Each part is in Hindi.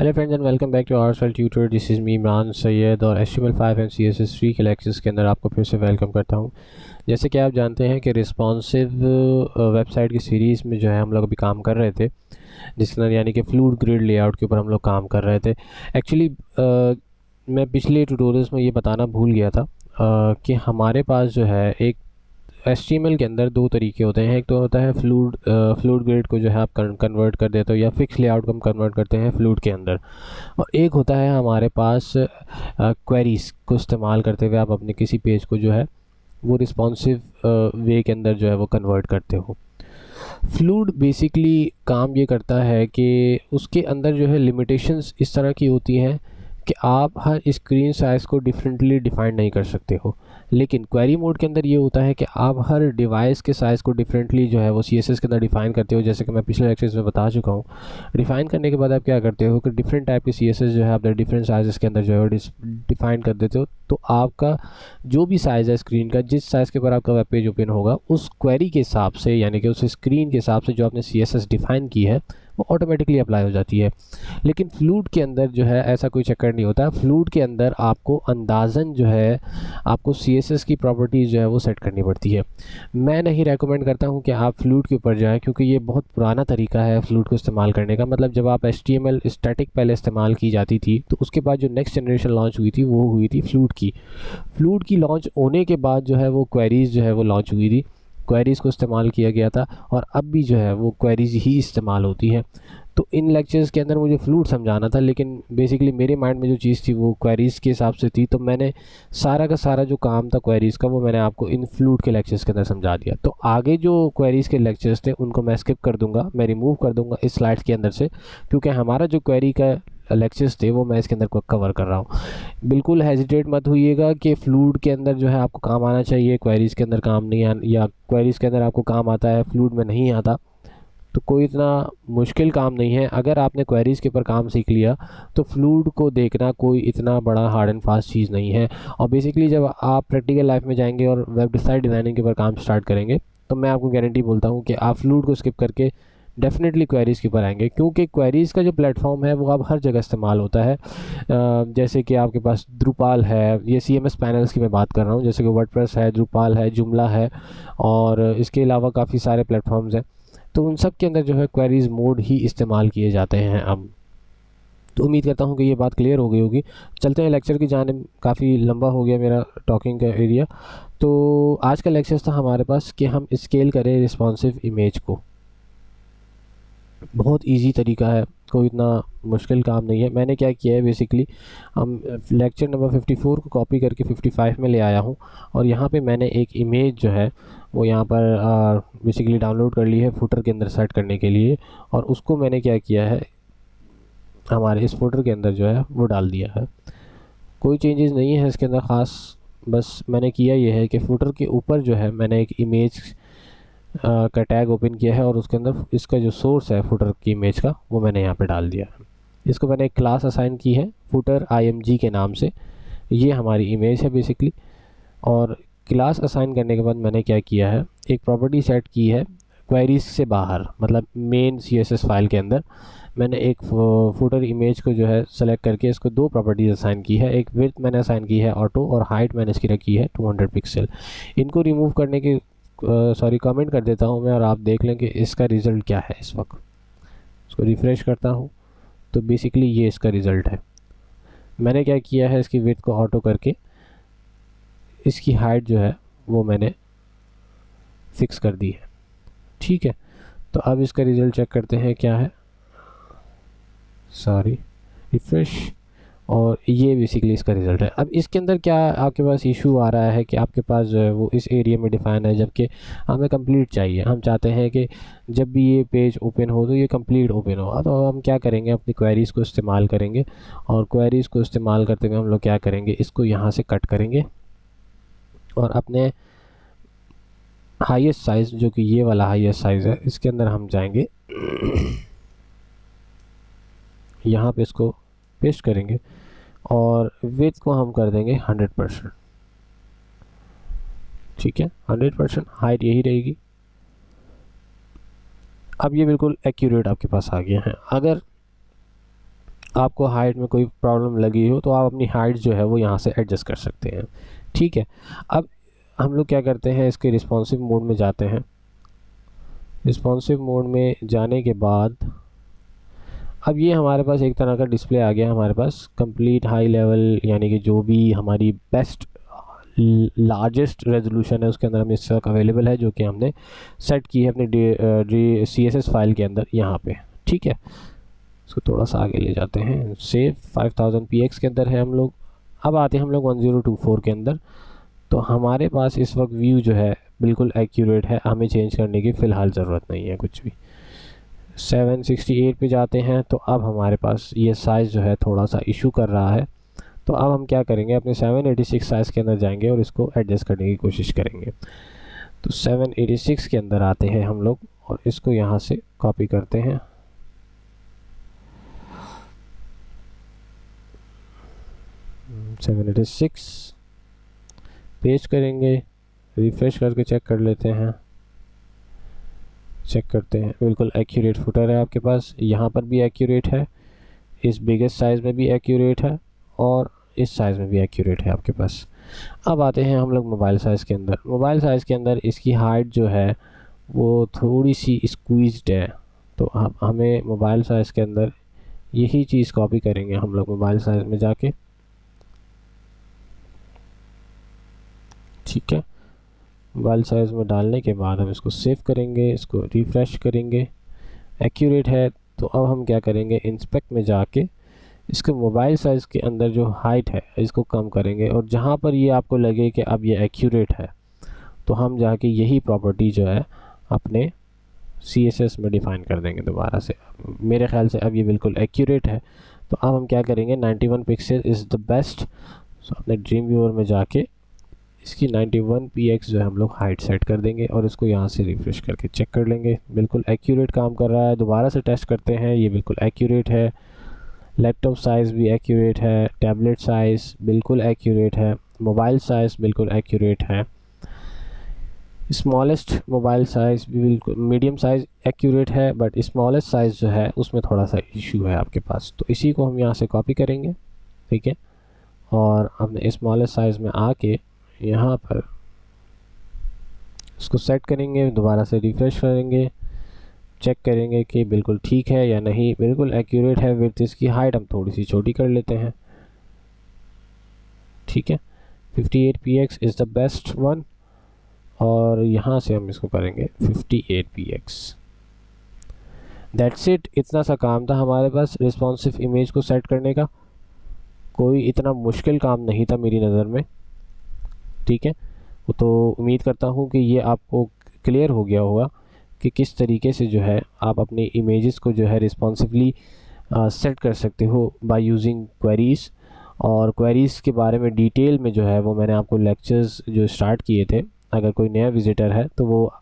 Hello friends and welcome back to our cell tutor. This is me Imran Syed और HTML5 एंड CSS3 के लेक्चर्स के अंदर आपको फिर से वेलकम करता हूं। जैसे कि आप जानते हैं कि रिस्पॉन्सिव वेबसाइट की सीरीज़ में जो है हम लोग अभी काम कर रहे थे, जिसके अंदर यानी कि फ्लूइड ग्रिड लेआउट के ऊपर हम लोग काम कर रहे थे। एक्चुअली मैं पिछले ट्यूटोरियल्स में ये बताना भूल गया था कि हमारे पास जो है एक HTML के अंदर दो तरीके होते हैं। एक तो होता है फ्लूइड ग्रिड को जो है आप कन्वर्ट कर देते हो, या फिक्स लेआउट को हम कन्वर्ट करते हैं फ्लूइड के अंदर। और एक होता है हमारे पास क्वेरीज को इस्तेमाल करते हुए आप अपने किसी पेज को जो है वो रिस्पॉन्सिव वे के अंदर जो है वो कन्वर्ट करते हो। फ्लूइड बेसिकली काम ये करता है कि उसके अंदर जो है लिमिटेशंस इस तरह की होती हैं कि आप हर स्क्रीन साइज़ को डिफरेंटली डिफाइन नहीं कर सकते हो। लेकिन क्वेरी मोड के अंदर ये होता है कि आप हर डिवाइस के साइज़ को डिफरेंटली जो है वो CSS के अंदर डिफ़ाइन करते हो। जैसे कि मैं पिछले लेक्चर्स में बता चुका हूँ, डिफ़ाइन करने के बाद आप क्या करते हो कि डिफरेंट टाइप के CSS जो है आप डिफरेंट साइज़ के अंदर जो है वो डिफ़ाइन कर देते हो। तो आपका जो भी साइज़ है स्क्रीन का, जिस साइज़ के ऊपर आपका वेब पेज ओपन होगा, उस क्वेरी के हिसाब से यानी कि उस स्क्रीन के हिसाब से जो आपने CSS डिफ़ाइन की है वो ऑटोमेटिकली अप्लाई हो जाती है। लेकिन फ्लूइड के अंदर जो है ऐसा कोई चक्कर नहीं होता। फ्लूइड के अंदर आपको अंदाज़न जो है आपको CSS की प्रॉपर्टीज़ जो है वो सेट करनी पड़ती है। मैं नहीं रेकमेंड करता हूँ कि आप फ्लूइड के ऊपर जाएँ, क्योंकि ये बहुत पुराना तरीका है फ्लूइड को इस्तेमाल करने का। मतलब जब आप HTML स्टैटिक पहले इस्तेमाल की जाती थी, तो उसके बाद जो नेक्स्ट जनरेशन लॉन्च हुई थी वो हुई थी फ्लूइड की। फ्लूइड की लॉन्च होने के बाद जो है वो क्वेरीज़ जो है वो लॉन्च हुई थी, क्वेरीज़ को इस्तेमाल किया गया था, और अब भी जो है वो क्वेरीज़ ही इस्तेमाल होती है। तो इन लेक्चर्स के अंदर मुझे फ्लूइड समझाना था, लेकिन बेसिकली मेरे माइंड में जो चीज़ थी वो क्वेरीज़ के हिसाब से थी, तो मैंने सारा का सारा जो काम था क्वेरीज़ का वो मैंने आपको इन फ्लूइड के लेक्चर्स के अंदर समझा दिया। तो आगे जो क्वेरीज़ के लेक्चर्स थे उनको मैं स्किप कर दूंगा, मैं रिमूव कर दूंगा इस स्लाइड्स के अंदर से, क्योंकि हमारा जो क्वेरी का लेक्चर्स थे वो मैं इसके अंदर कवर कर रहा हूँ। बिल्कुल हेजिटेट मत होइएगा कि फ्लूइड के अंदर जो है आपको काम आना चाहिए, क्वेरीज़ के अंदर काम नहीं या क्वेरीज़ के अंदर आपको काम आता है फ्लूइड में नहीं आता। तो कोई इतना मुश्किल काम नहीं है। अगर आपने क्वेरीज़ के ऊपर काम सीख लिया तो फ्लूइड को देखना कोई इतना बड़ा हार्ड एंड फास्ट चीज़ नहीं है। और बेसिकली जब आप प्रैक्टिकल लाइफ में जाएंगे और वेबसाइट डिज़ाइनिंग के ऊपर काम स्टार्ट करेंगे, तो मैं आपको गारंटी बोलता हूँ कि आप फ्लूइड को स्किप करके डेफिनेटली क्वेरीज़ के ऊपर आएंगे, क्योंकि क्वेरीज़ का जो प्लेटफॉर्म है वो अब हर जगह इस्तेमाल होता है। जैसे कि आपके पास द्रुपाल है, ये CMS पैनल्स की मैं बात कर रहा हूँ, जैसे कि वर्डप्रेस है, द्रुपाल है, जुमला है, और इसके अलावा काफ़ी सारे प्लेटफॉर्म्स हैं। तो उन सब के अंदर जो है क्वेरीज मोड ही इस्तेमाल किए जाते हैं अब। तो उम्मीद करता हूँ कि ये बात क्लियर हो गई होगी। चलते हैं लेक्चर की जानिब, काफ़ी लंबा हो गया मेरा टॉकिंग का एरिया। तो आज का लेक्चर था हमारे पास कि हम स्केल करें रिस्पॉन्सिव इमेज को। बहुत इजी तरीका है, कोई इतना मुश्किल काम नहीं है। मैंने क्या किया है, बेसिकली हम लेक्चर नंबर 54 को कॉपी करके 55 में ले आया हूँ, और यहाँ पे मैंने एक इमेज जो है वो यहाँ पर बेसिकली डाउनलोड कर ली है फुटर के अंदर सेट करने के लिए, और उसको मैंने क्या किया है हमारे इस फुटर के अंदर जो है वो डाल दिया है। कोई चेंजेस नहीं है इसके अंदर ख़ास, बस मैंने किया ये है कि फुटर के ऊपर जो है मैंने एक इमेज का टैग ओपन किया है, और उसके अंदर इसका जो सोर्स है फुटर की इमेज का वो मैंने यहाँ पे डाल दिया है। इसको मैंने एक क्लास असाइन की है फुटर IMG के नाम से। ये हमारी इमेज है बेसिकली, और क्लास असाइन करने के बाद मैंने क्या किया है, एक प्रॉपर्टी सेट की है क्वेरीज से बाहर, मतलब मेन CSS फाइल के अंदर मैंने एक फुटर इमेज को जो है सेलेक्ट करके इसको दो प्रॉपर्टीज असाइन की है। एक विड्थ मैंने असाइन की है ऑटो, और हाइट मैंने इसकी रखी है 200 पिक्सल। इनको रिमूव करने की कमेंट कर देता हूँ मैं, और आप देख लें कि इसका रिज़ल्ट क्या है। इस वक्त इसको रिफ़्रेश करता हूँ तो बेसिकली ये इसका रिज़ल्ट है। मैंने क्या किया है, इसकी विड्थ को ऑटो करके इसकी हाइट जो है वो मैंने फिक्स कर दी है। ठीक है, तो अब इसका रिज़ल्ट चेक करते हैं क्या है। सॉरी, रिफ़्रेश, और ये बेसिकली इसका रिज़ल्ट है। अब इसके अंदर क्या आपके पास इशू आ रहा है कि आपके पास जो है वो इस एरिया में डिफ़ाइन है, जबकि हमें कंप्लीट चाहिए। हम चाहते हैं कि जब भी ये पेज ओपन हो तो ये कंप्लीट ओपन हो। तो हम क्या करेंगे, अपनी क्वेरीज़ को इस्तेमाल करेंगे, और क्वेरीज़ को इस्तेमाल करते हुए हम लोग क्या करेंगे, इसको यहाँ से कट करेंगे, और अपने हाईएस्ट साइज़ जो कि ये वाला हाईएस्ट साइज़ है इसके अंदर हम जाएंगे, यहाँ पे इसको पेस्ट करेंगे, और विड्थ को हम कर देंगे 100%। ठीक है, 100%। हाइट यही रहेगी। अब ये बिल्कुल एक्यूरेट आपके पास आ गया है। अगर आपको हाइट में कोई प्रॉब्लम लगी हो तो आप अपनी हाइट जो है वो यहाँ से एडजस्ट कर सकते हैं। ठीक है, अब हम लोग क्या करते हैं, इसके रिस्पॉन्सिव मोड में जाते हैं। रिस्पॉन्सिव मोड में जाने के बाद अब ये हमारे पास एक तरह का डिस्प्ले आ गया हमारे पास कंप्लीट हाई लेवल, यानी कि जो भी हमारी बेस्ट लार्जेस्ट रेजोल्यूशन है उसके अंदर हमें इस वक्त अवेलेबल है, जो कि हमने सेट की है अपने CSS फाइल के अंदर यहाँ पे। ठीक है, इसको थोड़ा सा आगे ले जाते हैं। सेव 5000px के अंदर है हम लोग। अब आते हैं हम लोग 1024 के अंदर। तो हमारे पास इस वक्त व्यू जो है बिल्कुल एक्यूरेट है, हमें चेंज करने की फ़िलहाल ज़रूरत नहीं है कुछ भी। 768 पे जाते हैं तो अब हमारे पास ये साइज़ जो है थोड़ा सा इशू कर रहा है। तो अब हम क्या करेंगे, अपने 786 साइज़ के अंदर जाएंगे और इसको एडजस्ट करने की कोशिश करेंगे। तो 786 के अंदर आते हैं हम लोग और इसको यहाँ से कॉपी करते हैं। सेवन 786 पेस्ट करेंगे, रिफ़्रेश करके चेक कर लेते हैं। चेक करते हैं, बिल्कुल एक्यूरेट फुटर है आपके पास, यहाँ पर भी एक्यूरेट है, इस बिगेस्ट साइज़ में भी एक्यूरेट है और इस साइज़ में भी एक्यूरेट है आपके पास। अब आते हैं हम लोग मोबाइल साइज़ के अंदर। मोबाइल साइज़ के अंदर इसकी हाइट जो है वो थोड़ी सी स्क्वीज्ड है, तो अब हमें मोबाइल साइज़ के अंदर यही चीज़ कॉपी करेंगे हम लोग मोबाइल साइज़ में जाके। ठीक है, मोबाइल साइज़ में डालने के बाद हम इसको सेव करेंगे, इसको रिफ़्रेश करेंगे, एक्यूरेट है। तो अब हम क्या करेंगे, इंस्पेक्ट में जाके इसके मोबाइल साइज़ के अंदर जो हाइट है इसको कम करेंगे और जहाँ पर ये आपको लगे कि अब ये एक्यूरेट है तो हम जाके यही प्रॉपर्टी जो है अपने CSS में डिफ़ाइन कर देंगे दोबारा से। मेरे ख्याल से अब ये बिल्कुल एक्यूरेट है। तो अब हम क्या करेंगे, 91 पिक्सल इज़ द बेस्ट। सो अपने ड्रीम व्यूअर में जाके इसकी 91px जो है हम लोग हाइट सेट कर देंगे और इसको यहाँ से रिफ़्रेश करके चेक कर लेंगे, बिल्कुल एक्यूरेट काम कर रहा है। दोबारा से टेस्ट करते हैं, ये बिल्कुल एक्यूरेट है। लैपटॉप साइज़ भी एक्यूरेट है, टैबलेट साइज़ बिल्कुल एक्यूरेट है, मोबाइल साइज़ बिल्कुल एक्यूरेट है, स्मॉलेस्ट मोबाइल साइज़ भी बिल्कुल, मीडियम साइज़ एक्यूरेट है, बट स्मॉलेस्ट साइज़ जो है उसमें थोड़ा सा इशू है आपके पास। तो इसी को हम यहाँ से कॉपी करेंगे। ठीक है, और अपने स्मॉलेस्ट साइज़ में आके यहाँ पर इसको सेट करेंगे, दोबारा से रिफ़्रेश करेंगे, चेक करेंगे कि बिल्कुल ठीक है या नहीं, बिल्कुल एक्यूरेट है। विड्थ इसकी हाइट हम थोड़ी सी छोटी कर लेते हैं। ठीक है, 58px is the best one और यहाँ से हम इसको करेंगे 58px। दैट्स इट, इतना सा काम था हमारे पास रिस्पॉन्सिव इमेज को सेट करने का। कोई इतना मुश्किल काम नहीं था मेरी नज़र में। ठीक है, तो उम्मीद करता हूँ कि ये आपको क्लियर हो गया होगा कि किस तरीके से जो है आप अपनी इमेजेस को जो है रिस्पॉन्सिवली सेट कर सकते हो बाय यूजिंग क्वेरीज़। और क्वेरीज़ के बारे में डिटेल में जो है वो मैंने आपको लेक्चर्स जो स्टार्ट किए थे, अगर कोई नया विज़िटर है तो वो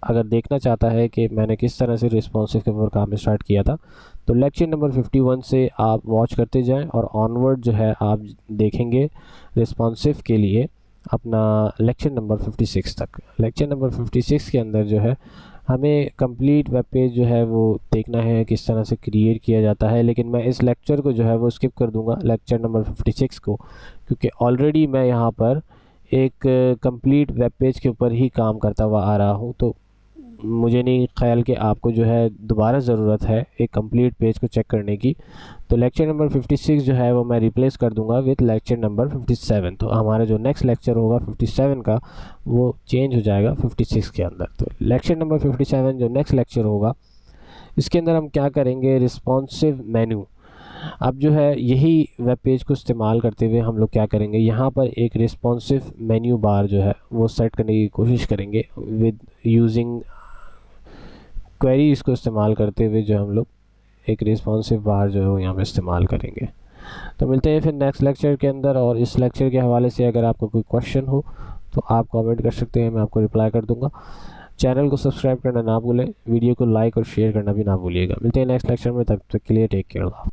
अगर देखना चाहता है कि मैंने किस तरह से रिस्पॉन्सिव के ऊपर काम स्टार्ट किया था तो लेक्चर नंबर 51 से आप वॉच करते जाएं और ऑनवर्ड जो है आप देखेंगे रिस्पॉन्सिव के लिए अपना लेक्चर नंबर 56 तक। लेक्चर नंबर 56 के अंदर जो है हमें कंप्लीट वेब पेज जो है वो देखना है किस तरह से क्रिएट किया जाता है, लेकिन मैं इस लेक्चर को जो है वो स्किप कर दूंगा, लेक्चर नंबर 56 को, क्योंकि ऑलरेडी मैं यहाँ पर एक कंप्लीट वेब पेज के ऊपर ही काम करता हुआ आ रहा हूँ। तो मुझे नहीं ख्याल कि आपको जो है दोबारा ज़रूरत है एक कंप्लीट पेज को चेक करने की। तो लेक्चर नंबर 56 जो है वो मैं रिप्लेस कर दूंगा विद लेक्चर नंबर 57। तो हमारा जो नेक्स्ट लेक्चर होगा 57 का वो चेंज हो जाएगा 56 के अंदर। तो लेक्चर नंबर 57 जो नेक्स्ट लेक्चर होगा इसके अंदर हम क्या करेंगे, रिस्पॉन्सिव मेन्यू। अब जो है यही वेब पेज को इस्तेमाल करते हुए हम लोग क्या करेंगे, यहाँ पर एक रिस्पॉन्सिव मेन्यू बार जो है वो सेट करने की कोशिश करेंगे विद यूजिंग क्वेरी। इसको इस्तेमाल करते हुए जो हम लोग एक रिस्पॉन्सिव बार जो है वो यहाँ पे इस्तेमाल करेंगे। तो मिलते हैं फिर नेक्स्ट लेक्चर के अंदर। और इस लेक्चर के हवाले से अगर आपको कोई क्वेश्चन हो तो आप कमेंट कर सकते हैं, मैं आपको रिप्लाई कर दूंगा। चैनल को सब्सक्राइब करना ना भूलें, वीडियो को लाइक और शेयर करना भी ना भूलिएगा। मिलते हैं नेक्स्ट लेक्चर में, तब तक के लिए टेक केयर।